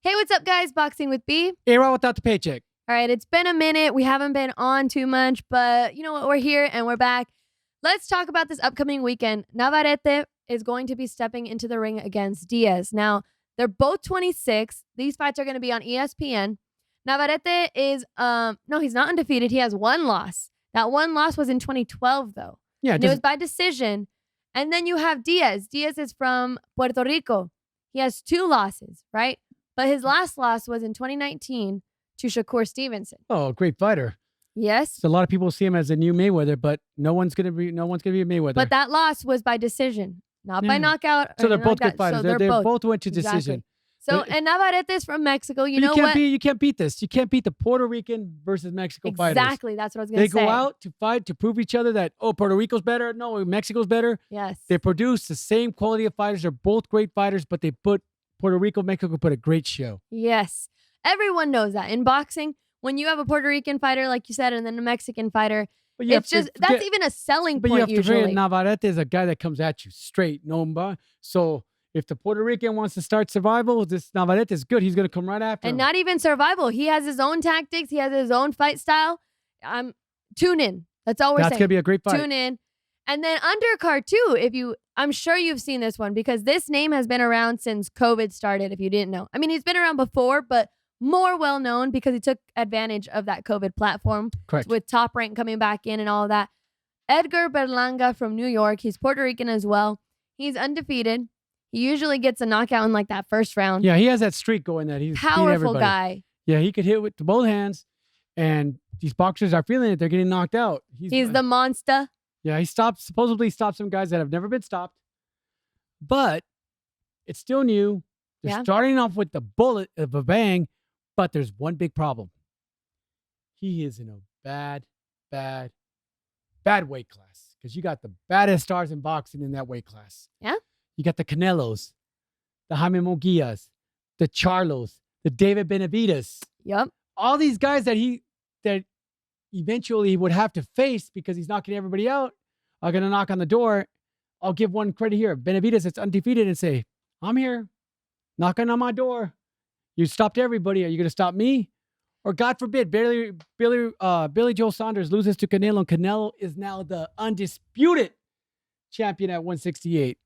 Hey, what's up, guys? Boxing with B. A-Rod without the paycheck. All right, it's been a minute. We haven't been on too much, but you know what? We're here and we're back. Let's talk about this upcoming weekend. Navarete is going to be stepping into the ring against Diaz. Now, they're both 26. These fights are going to be on ESPN. Navarete is, no, he's not undefeated. He has one loss. That one loss was in 2012, though. Yeah, and it was by decision. And then you have Diaz. Diaz is from Puerto Rico. He has 2 losses, right? But his last loss was in 2019 to Shakur Stevenson. Oh, great fighter. Yes. So a lot of people see him as a new Mayweather, but no one's gonna be a Mayweather. But that loss was by decision, not by knockout. So they're both like good fighters. So they both went to decision. Exactly. So, and Navarete is from Mexico. You know what? what? You can't beat this. You can't beat the Puerto Rican versus Mexico fighters. Exactly. That's what I was going to say. They go out to fight to prove each other that, oh, Puerto Rico's better. No, Mexico's better. Yes. They produce the same quality of fighters. They're both great fighters, but they put Puerto Rico, Mexico put a great show. Yes. Everyone knows that. In boxing, when you have a Puerto Rican fighter, like you said, and then a Mexican fighter, it's just, that's even a selling point usually. But you have to forget, Navarete is a guy that comes at you straight. No, so if the Puerto Rican wants to start survival, this Navarete is good. He's going to come right after him. And not even survival. He has his own tactics. He has his own fight style. Tune in. That's all we're saying. That's going to be a great fight. Tune in. And then undercard too, I'm sure you've seen this one because this name has been around since COVID started, if you didn't know. I mean, he's been around before, but more well-known because he took advantage of that COVID platform. Correct. With Top Rank coming back in and all of that. Edgar Berlanga from New York. He's Puerto Rican as well. He's undefeated. He usually gets a knockout in like that first round. Yeah, he has that streak going that he's powerful guy. Yeah, he could hit with both hands, and these boxers are feeling it. They're getting knocked out. He's the monster. Yeah, he supposedly stopped some guys that have never been stopped, but it's still new. They're starting off with the bullet of a bang, but there's one big problem. He is in a bad weight class because you got the baddest stars in boxing in that weight class. Yeah. You got the Canelos, the Jaime Mungias, the Charlos, the David Benavides. Yep. All these guys that eventually would have to face because he's knocking everybody out are going to knock on the door. I'll give one credit here. Benavides, it's undefeated, and say, I'm here, knocking on my door. You stopped everybody. Are you going to stop me? Or God forbid, Billy Joe Saunders loses to Canelo, and Canelo is now the undisputed champion at 168.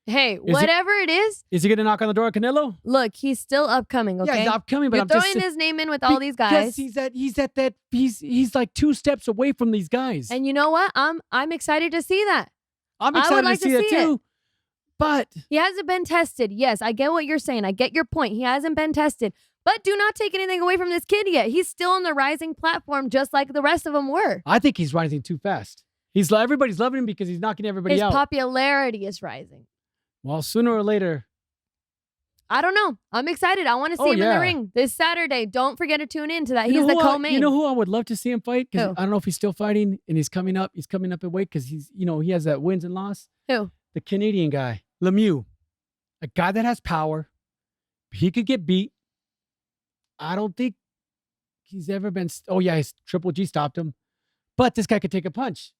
Hey, whatever it is. Is he going to knock on the door of Canelo? Look, he's still upcoming, okay? Yeah, he's upcoming, but You're throwing his name in with all these guys. Because he's like 2 steps away from these guys. And you know what? I'm excited to see that. I'm excited to see that too. But he hasn't been tested. Yes, I get what you're saying. I get your point. He hasn't been tested. But do not take anything away from this kid yet. He's still on the rising platform just like the rest of them were. I think he's rising too fast. Everybody's loving him because he's knocking everybody out. His popularity is rising. Well, sooner or later. I don't know. I'm excited. I want to see him in the ring this Saturday. Don't forget to tune in to that. He's the co-main. You know who I would love to see him fight? Because I don't know if he's still fighting and he's coming up. He's coming up in weight because he has that wins and loss. Who? The Canadian guy, Lemieux. A guy that has power. He could get beat. I don't think he's ever been. Oh, yeah, Triple G stopped him. But this guy could take a punch.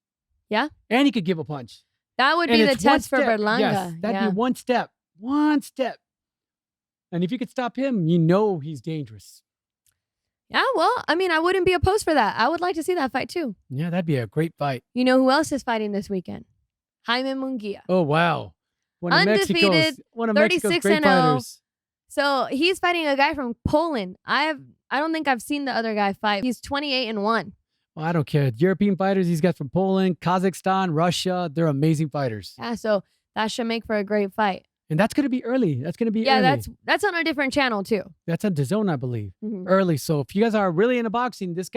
Yeah. And he could give a punch. That would be the test for Berlanga. Yes, that'd be one step. One step. And if you could stop him, he's dangerous. Yeah, well, I mean, I wouldn't be opposed for that. I would like to see that fight too. Yeah, that'd be a great fight. You know who else is fighting this weekend? Jaime Mungia. Oh, wow. Undefeated, one of Mexico's great 36-0. fighters. So he's fighting a guy from Poland. I don't think I've seen the other guy fight. He's 28-1. Well, I don't care. European fighters he's got from Poland, Kazakhstan, Russia. They're amazing fighters. Yeah, so that should make for a great fight. And that's going to be early. That's going to be early. Yeah, that's on a different channel too. That's on DAZN, I believe. Early. So if you guys are really into boxing, this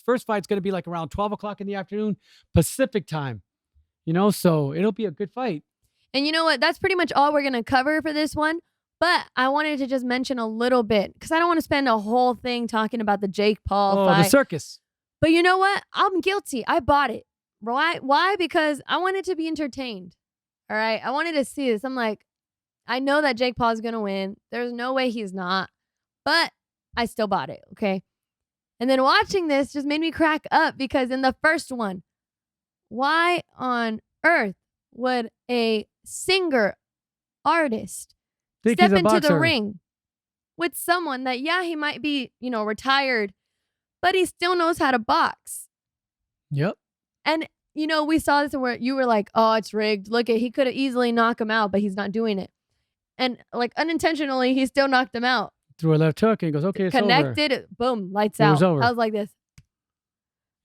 first fight's going to be like around 12 o'clock in the afternoon Pacific time. So it'll be a good fight. And you know what? That's pretty much all we're going to cover for this one. But I wanted to just mention a little bit because I don't want to spend a whole thing talking about the Jake Paul fight. The circus. But you know what? I'm guilty. I bought it. Why? Because I wanted to be entertained. All right? I wanted to see this. I'm like, I know that Jake Paul is going to win. There's no way he's not. But I still bought it, okay? And then watching this just made me crack up because in the first one, why on earth would a singer, artist, step into the ring with someone that, yeah, he might be, retired, but he still knows how to box. Yep. And, we saw this where you were like, oh, it's rigged. Look, he could have easily knocked him out, but he's not doing it. And like unintentionally, he still knocked him out. Threw a left hook and he goes, okay, it's connected, over. Boom, lights It out. was over. I was like this.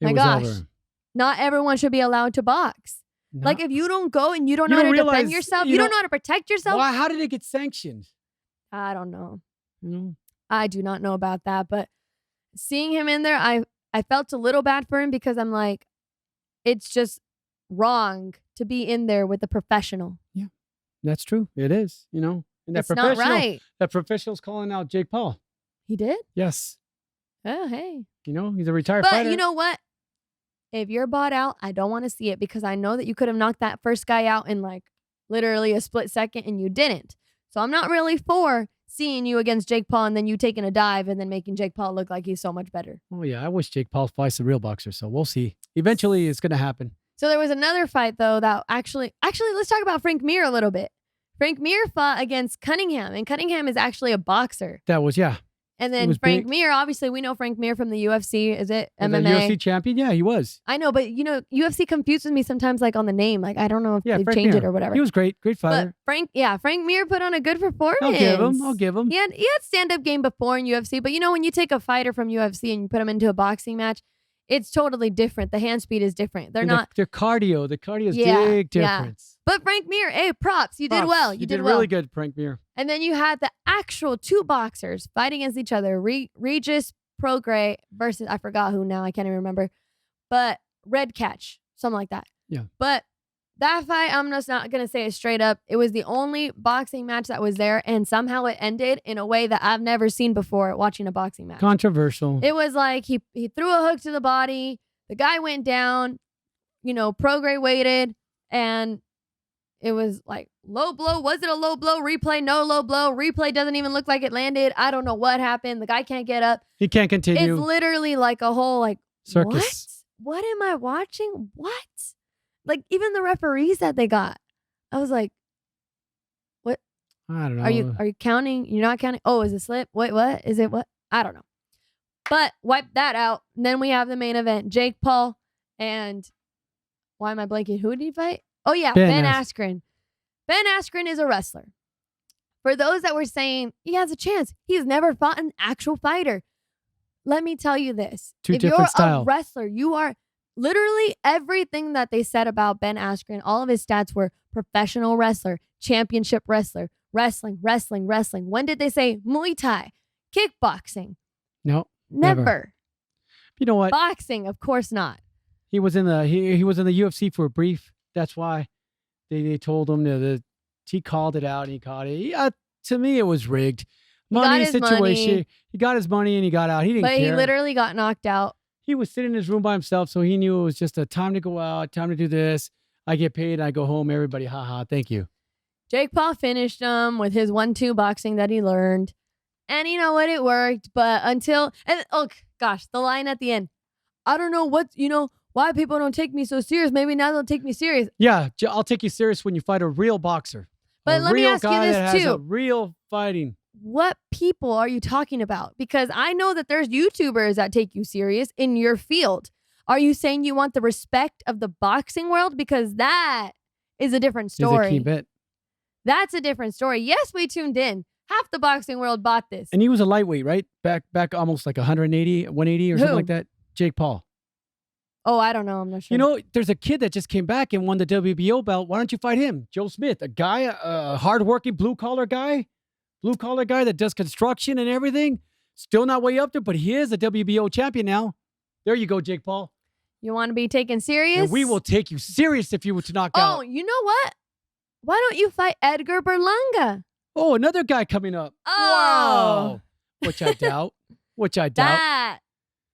It My was gosh. over. Not everyone should be allowed to box. No. Like if you don't go and you don't know how to defend yourself, you don't know how to protect yourself. Why? How did it get sanctioned? I don't know. You I do not know about that. But seeing him in there, I felt a little bad for him because I'm like, it's just wrong to be in there with a professional. Yeah, that's true. It is, And that it's not right. That professional's calling out Jake Paul. He did? Yes. Oh, hey. He's a retired but fighter. You know what? If you're bought out, I don't want to see it because I know that you could have knocked that first guy out in like literally a split second and you didn't. So I'm not really for seeing you against Jake Paul and then you taking a dive and then making Jake Paul look like he's so much better. Oh, yeah. I wish Jake Paul fights a real boxer, so we'll see. Eventually, it's going to happen. So there was another fight, though, that actually, let's talk about Frank Mir a little bit. Frank Mir fought against Cunningham, and Cunningham is actually a boxer. That was, yeah. And then Frank Mir, obviously, we know Frank Mir from the UFC. Is it MMA? The UFC champion? Yeah, he was. I know, but UFC confuses me sometimes, like on the name. Like I don't know if they've Frank changed Mir. it or whatever. He was great fighter. But Frank Mir put on a good performance. I'll give him. He had stand-up game before in UFC, but when you take a fighter from UFC and you put him into a boxing match, it's totally different. The hand speed is different. They're not. Their cardio. The cardio is big difference. Yeah. But Frank Mir, hey, props. You did well. You did well. Really good, Frank Mir. And then you had the actual two boxers fighting against each other. Regis Prograis versus, I forgot who now. I can't even remember. But Red Catch. Something like that. Yeah. But that fight, I'm just not going to say it straight up. It was the only boxing match that was there. And somehow it ended in a way that I've never seen before watching a boxing match. Controversial. It was like he threw a hook to the body. The guy went down. Prograis waited. And it was like low blow. Was it a low blow? Replay, no low blow. Replay doesn't even look like it landed. I don't know what happened. The guy can't get up. He can't continue. It's literally like a whole circus. What am I watching? What? Like even the referees that they got. I was like, what? I don't know. Are you counting? You're not counting? Oh, is it slip? Wait, what? Is it what? I don't know. But wipe that out. And then we have the main event. Jake Paul and why am I blanking? Who did he fight? Oh, yeah, Ben Askren. Ben Askren is a wrestler. For those that were saying he has a chance, he's never fought an actual fighter. Let me tell you this. If you're a wrestler, you are literally everything that they said about Ben Askren. All of his stats were professional wrestler, championship wrestler, wrestling. When did they say Muay Thai, kickboxing? No, never. You know what? Boxing, of course not. He was in the he was in the UFC for a brief. That's why they told him he called it out and he caught it. Yeah, to me, it was rigged. Money situation. He got his money and he got out. He didn't care. But he literally got knocked out. He was sitting in his room by himself, so he knew it was just a time to go out, time to do this. I get paid, I go home. Everybody, haha, thank you. Jake Paul finished him with his 1-2 boxing that he learned. And you know what? It worked. But oh gosh, the line at the end. I don't know why people don't take me so serious. Maybe now they'll take me serious. Yeah, I'll take you serious when you fight a real boxer. But let me ask you this too. A real fighting. What people are you talking about? Because I know that there's YouTubers that take you serious in your field. Are you saying you want the respect of the boxing world? Because that is a different story. Is a key bit. That's a different story. Yes, we tuned in. Half the boxing world bought this. And he was a lightweight, right? Back almost like 180 or something like that. Jake Paul. Oh, I don't know. I'm not sure. There's a kid that just came back and won the WBO belt. Why don't you fight him? Joe Smith, a guy, a hardworking blue-collar guy that does construction and everything. Still not way up there, but he is a WBO champion now. There you go, Jake Paul. You want to be taken serious? And we will take you serious if you were to knock out. Oh, you know what? Why don't you fight Edgar Berlanga? Oh, another guy coming up. Oh. Wow. Which I doubt. That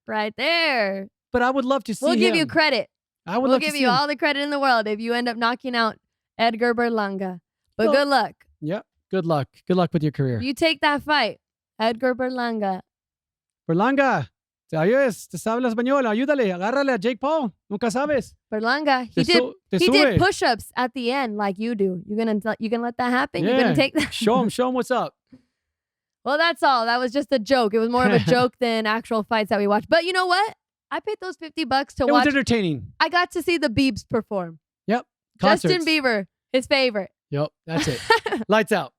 right there. But I would love to see him. We'll give you credit. We'll give you all the credit in the world if you end up knocking out Edgar Berlanga. But good luck. Yep. Good luck. Good luck with your career. You take that fight. Edgar Berlanga. Berlanga. ¿Te oyes? ¿Te sabes español? Ayúdale. Agárrale a Jake Paul. Nunca sabes. Berlanga. He did push-ups at the end like you do. You gonna let that happen? Yeah. You're gonna take that? Show him what's up. Well, that's all. That was just a joke. It was more of a joke than actual fights that we watched. But you know what? I paid those $50 to It watch. was entertaining. I got to see the Biebs perform. Yep. Justin Concerts. Bieber, his favorite. Yep. That's it. Lights out.